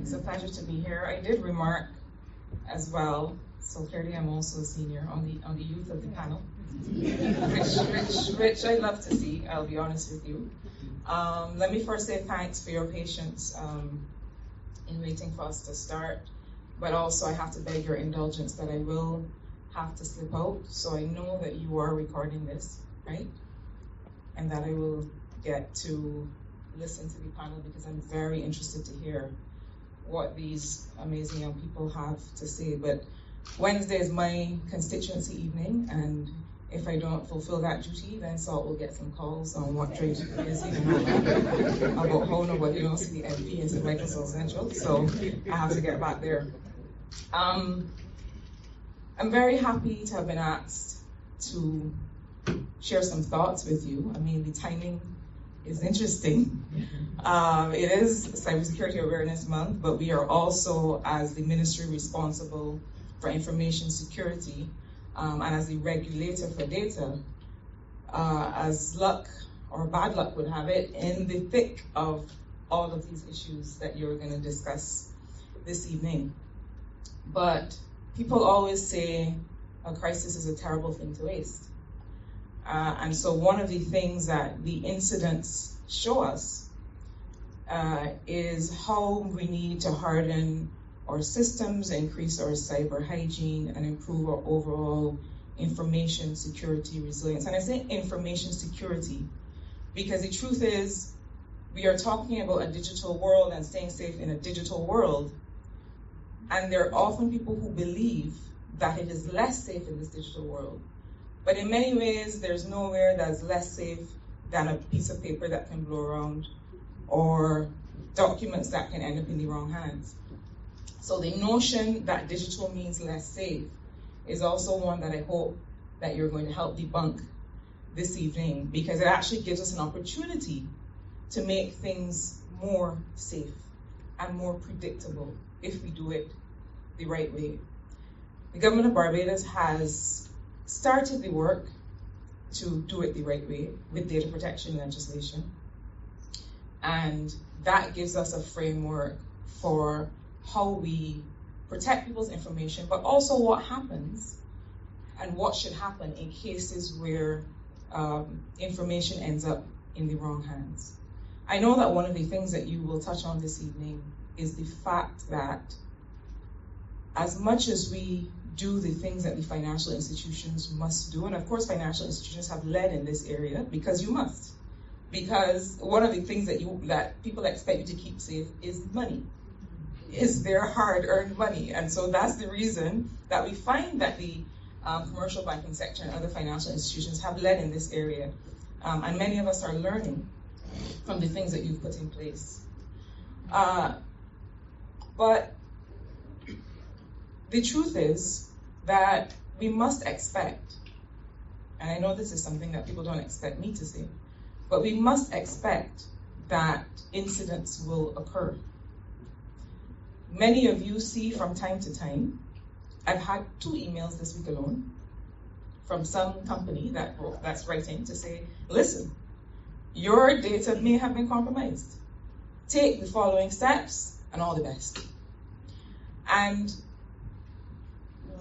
It's a pleasure to be here. I did remark as well, so clearly I'm also a senior on the youth of the panel, which I love to see, I'll be honest with you. Let me first say thanks for your patience in waiting for us to start, but also I have to beg your indulgence that I will have to slip out, so I know that you are recording this, right? And that I will get to listen to the panel because I'm very interested to hear what these amazing young people have to say. But Wednesday is my constituency evening, and if I don't fulfill that duty, then Salt will get some calls on what drives you crazy and all that about how nobody knows the MP in St. Michael's South Central, so I have to get back there. I'm very happy to have been asked to share some thoughts with you. I mean, the timing is interesting. It is Cybersecurity Awareness Month, but we are also, as the ministry responsible for information security and as the regulator for data, as luck or bad luck would have it, in the thick of all of these issues that you're going to discuss this evening. But people always say a crisis is a terrible thing to waste. And so one of the things that the incidents show us is how we need to harden our systems, increase our cyber hygiene, and improve our overall information security resilience. And I say information security because the truth is we are talking about a digital world and staying safe in a digital world. And there are often people who believe that it is less safe in this digital world. But in many ways, there's nowhere that's less safe than a piece of paper that can blow around or documents that can end up in the wrong hands. So the notion that digital means less safe is also one that I hope that you're going to help debunk this evening, because it actually gives us an opportunity to make things more safe and more predictable if we do it the right way. The government of Barbados has started the work to do it the right way with data protection legislation. And that gives us a framework for how we protect people's information, but also what happens and what should happen in cases where information ends up in the wrong hands. I know that one of the things that you will touch on this evening is the fact that as much as we do the things that the financial institutions must do, and of course financial institutions have led in this area because you must, because one of the things that people expect you to keep safe is money, is their hard-earned money. And so that's the reason that we find that the commercial banking sector and other financial institutions have led in this area. And many of us are learning from the things that you've put in place. But the truth is that we must expect, and I know this is something that people don't expect me to say, but we must expect that incidents will occur. Many of you see from time to time, I've had 2 emails this week alone from some company that's writing to say, listen, your data may have been compromised. Take the following steps and all the best. And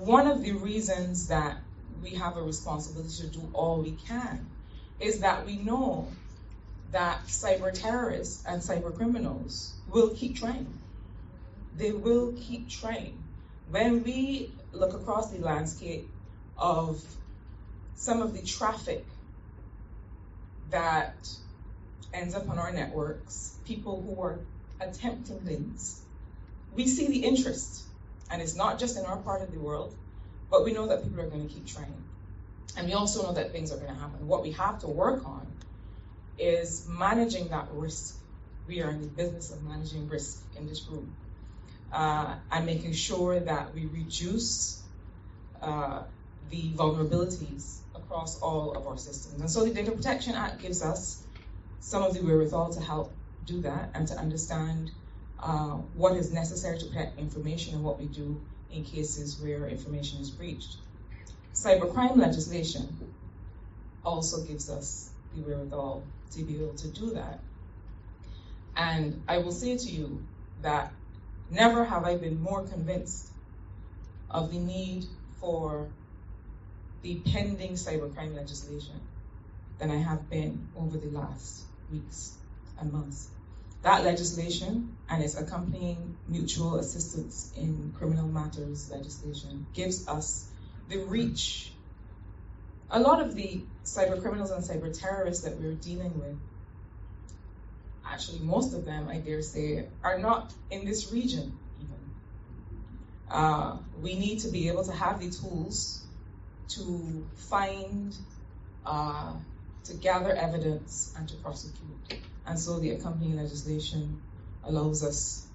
one of the reasons that we have a responsibility to do all we can is that we know that cyber terrorists and cyber criminals will keep trying. They will keep trying. When we look across the landscape of some of the traffic that ends up on our networks, people who are attempting things, we see the interest. And it's not just in our part of the world, but we know that people are going to keep trying. And we also know that things are going to happen. What we have to work on is managing that risk. We are in the business of managing risk in this room. And making sure that we reduce the vulnerabilities across all of our systems. And so the Data Protection Act gives us some of the wherewithal to help do that and to understand what is necessary to protect information and what we do in cases where information is breached. Cybercrime legislation also gives us the wherewithal to be able to do that. And I will say to you that never have I been more convinced of the need for the pending cybercrime legislation than I have been over the last weeks and months. That legislation and its accompanying mutual assistance in criminal matters legislation gives us the reach. A lot of the cyber criminals and cyber terrorists that we're dealing with, actually most of them, I dare say, are not in this region even. We need to be able to have the tools to find, to gather evidence and to prosecute. And so the accompanying legislation allows us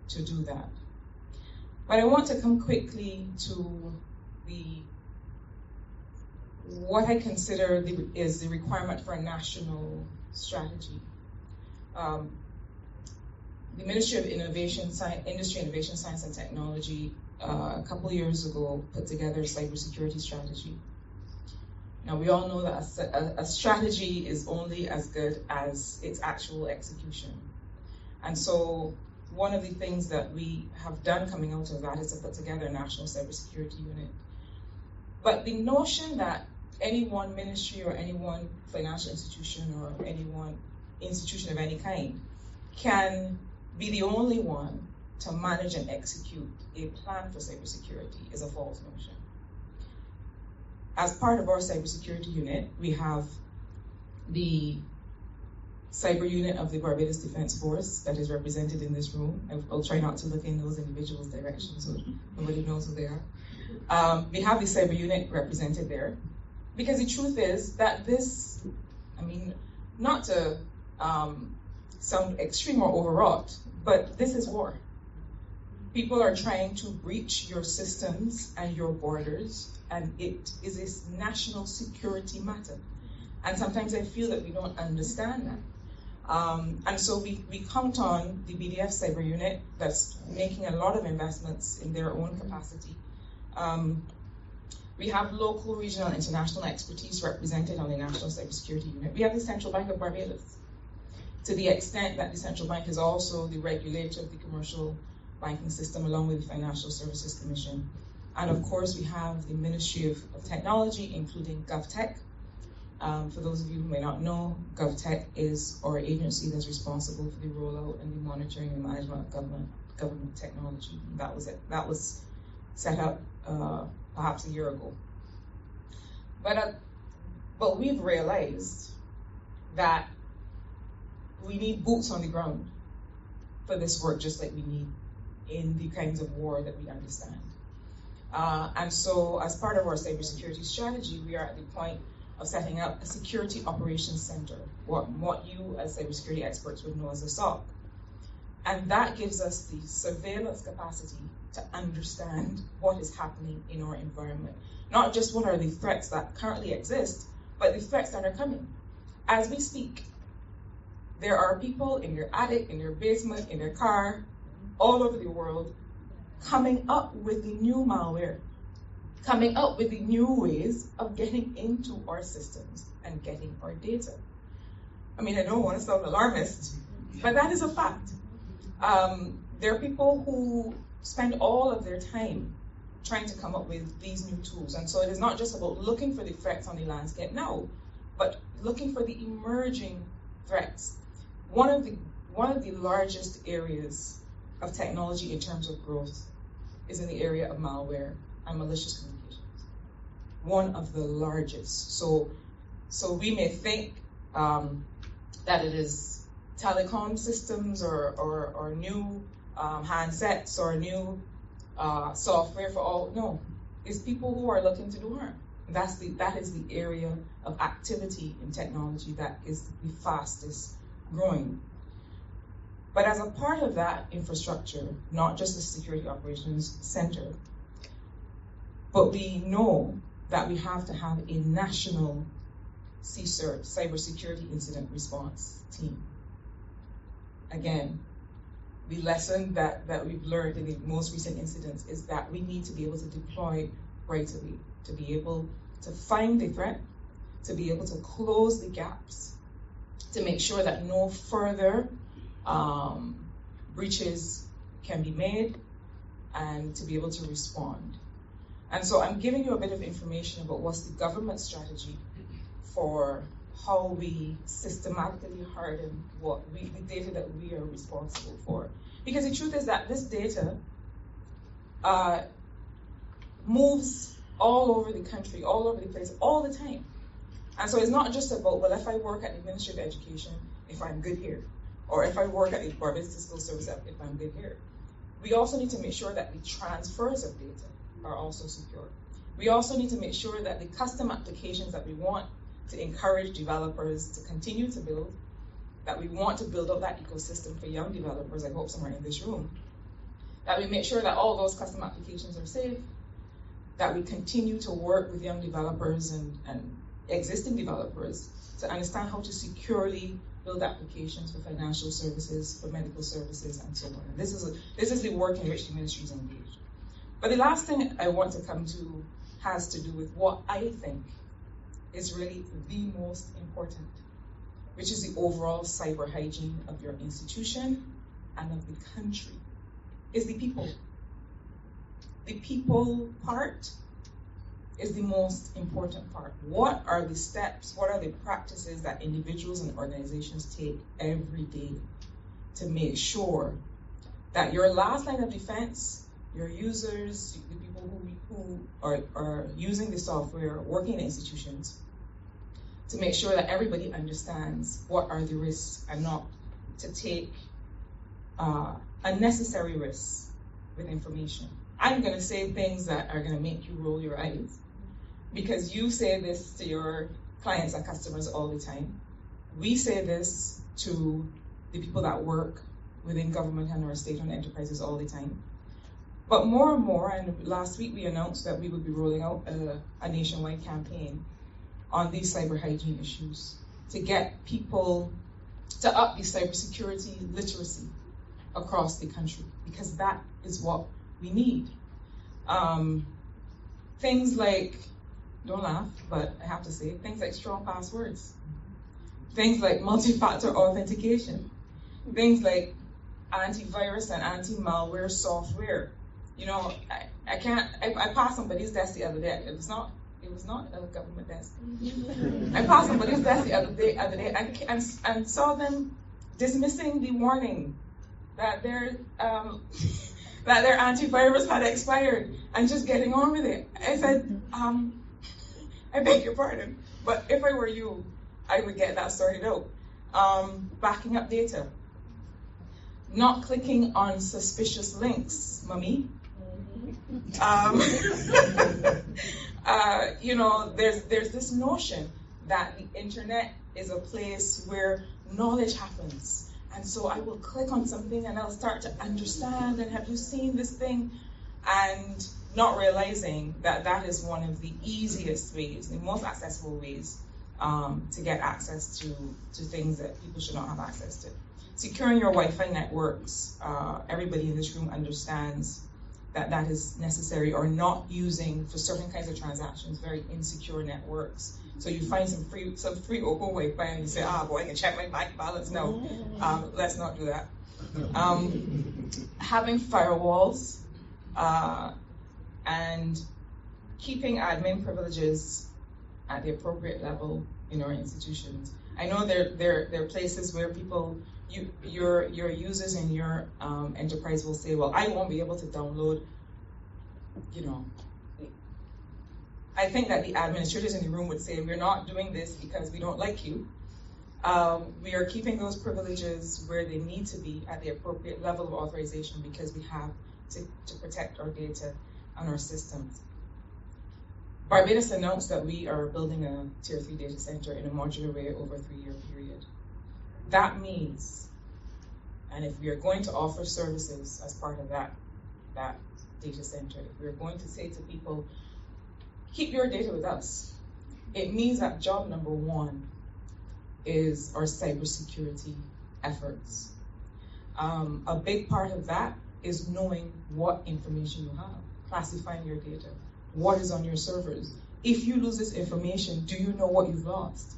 to do that. But I want to come quickly to what I consider is the requirement for a national strategy. The Ministry of Industry, Innovation, Science and Technology a couple years ago put together a cybersecurity strategy. Now, we all know that a strategy is only as good as its actual execution. And so one of the things that we have done coming out of that is to put together a national cybersecurity unit. But the notion that any one ministry or any one financial institution or any one institution of any kind can be the only one to manage and execute a plan for cybersecurity is a false notion. As part of our cybersecurity unit, we have the cyber unit of the Barbados Defense Force that is represented in this room. I'll try not to look in those individuals' directions so nobody knows who they are. We have the cyber unit represented there because the truth is that this, I mean, not to sound extreme or overwrought, but this is war. People are trying to breach your systems and your borders, and it is a national security matter. And sometimes I feel that we don't understand that. And so we count on the BDF cyber unit that's making a lot of investments in their own capacity. We have local, regional, and international expertise represented on the National Cybersecurity Unit. We have the Central Bank of Barbados, to the extent that the Central Bank is also the regulator of the commercial banking system along with the Financial Services Commission. And of course, we have the Ministry of Technology, including GovTech. For those of you who may not know, GovTech is our agency that's responsible for the rollout and the monitoring and management of government technology. That was set up perhaps a year ago. But we've realized that we need boots on the ground for this work, just like we need in the kinds of war that we understand. And so as part of our cybersecurity strategy, we are at the point of setting up a security operations center, what you as cybersecurity experts would know as a SOC. And that gives us the surveillance capacity to understand what is happening in our environment. Not just what are the threats that currently exist, but the threats that are coming. As we speak, there are people in their attic, in their basement, in their car, all over the world, coming up with the new malware, coming up with the new ways of getting into our systems and getting our data. I mean, I don't want to sound alarmist, but that is a fact. There are people who spend all of their time trying to come up with these new tools. And so it is not just about looking for the threats on the landscape now, but looking for the emerging threats. One of the largest areas of technology in terms of growth is in the area of malware and malicious communications. One of the largest. So we may think that it is telecom systems or new handsets or new software for all. No, it's people who are looking to do harm. That is the area of activity in technology that is the fastest growing. But as a part of that infrastructure, not just the Security Operations Center, but we know that we have to have a national CSIRT, Cybersecurity Incident Response Team. Again, the lesson that we've learned in the most recent incidents is that we need to be able to deploy right away, to be able to find the threat, to be able to close the gaps, to make sure that no further breaches can be made and to be able to respond. And so I'm giving you a bit of information about what's the government strategy for how we systematically harden the data that we are responsible for. Because the truth is that this data moves all over the country, all over the place, all the time. And so it's not just about, well, if I work at the Ministry of Education, if I'm good here, or if I work at the Barbados Fiscal Service, if I'm good here. We also need to make sure that the transfers of data are also secure. We also need to make sure that the custom applications that we want to encourage developers to continue to build, that we want to build up that ecosystem for young developers, I hope somewhere in this room, that we make sure that all those custom applications are safe, that we continue to work with young developers and existing developers to understand how to securely build applications for financial services, for medical services, and so on. And this is the work in which the ministry is engaged. But the last thing I want to come to has to do with what I think is really the most important, which is the overall cyber hygiene of your institution and of the country, is the people. The people part is the most important part. What are the steps, what are the practices that individuals and organizations take every day to make sure that your last line of defense, your users, the people who are using the software, working in institutions, to make sure that everybody understands what are the risks and not to take unnecessary risks with information. I'm going to say things that are going to make you roll your eyes, because you say this to your clients and customers all the time. We say this to the people that work within government and our state-owned enterprises all the time. But more and more, and last week we announced that we would be rolling out a nationwide campaign on these cyber hygiene issues to get people to up the cybersecurity literacy across the country, because that is what we need. Things like, don't laugh, but I have to say, things like strong passwords, things like multi-factor authentication, things like antivirus and anti-malware software. You know, I passed somebody's desk the other day. It was not a government desk. I passed somebody's desk the other day and saw them dismissing the warning that their antivirus had expired and just getting on with it. I said, I beg your pardon, but if I were you, I would get that sorted out. Backing up data. Not clicking on suspicious links, mummy. You know, there's this notion that the internet is a place where knowledge happens. And so I will click on something and I'll start to understand, and have you seen this thing? And not realizing that that is one of the easiest ways, the most accessible ways to get access to things that people should not have access to. Securing your Wi-Fi networks, everybody in this room understands that that is necessary, or not using for certain kinds of transactions very insecure networks. So you find some free open Wi-Fi and you say, boy, I can check my bank balance. No, let's not do that. Having firewalls and keeping admin privileges at the appropriate level in our institutions. I know there are places where people, your users in your enterprise will say, well, I won't be able to download, you know. I think that the administrators in the room would say, we're not doing this because we don't like you. We are keeping those privileges where they need to be at the appropriate level of authorization, because we have to protect our data and our systems. Barbados announced that we are building a Tier 3 data center in a modular way over a 3-year period. That means, and if we are going to offer services as part of that data center, if we're going to say to people, keep your data with us, it means that job number one is our cybersecurity efforts. A big part of that is knowing what information you have, classifying your data, what is on your servers. If you lose this information, do you know what you've lost?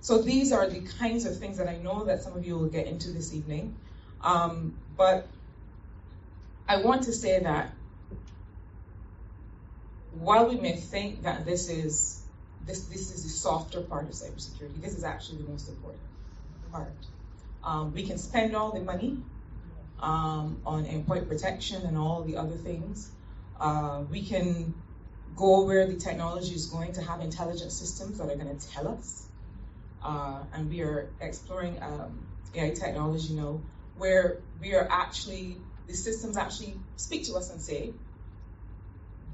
So these are the kinds of things that I know that some of you will get into this evening. But I want to say that while we may think that this is the softer part of cybersecurity, this is actually the most important part. We can spend all the money on endpoint protection and all the other things. We can go where the technology is going to have intelligent systems that are going to tell us. And we are exploring AI technology now, where we are actually, the systems actually speak to us and say,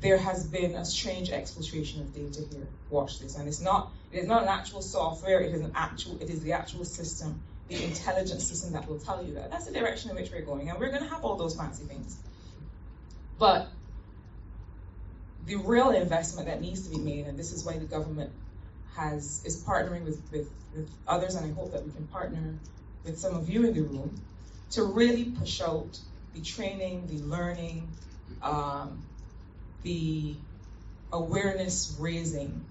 there has been a strange exfiltration of data here. Watch this. And it is not an actual software, it is the actual system, the intelligent system that will tell you that. That's the direction in which we're going. And we're going to have all those fancy things. But the real investment that needs to be made, and this is why the government is partnering with others, and I hope that we can partner with some of you in the room to really push out the training, the learning, the awareness raising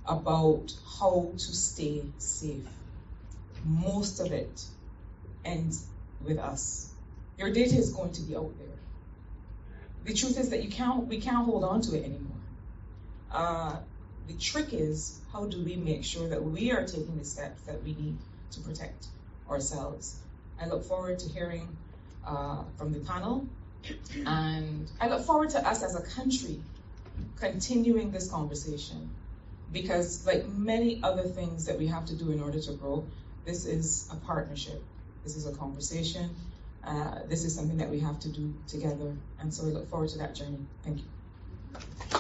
about how to stay safe. Most of it ends with us. Your data is going to be out there. The truth is that we can't hold on to it anymore. The trick is, how do we make sure that we are taking the steps that we need to protect ourselves? I look forward to hearing from the panel, and I look forward to us as a country continuing this conversation, because like many other things that we have to do in order to grow, this is a partnership, this is a conversation, this is something that we have to do together, and so I look forward to that journey. Thank you.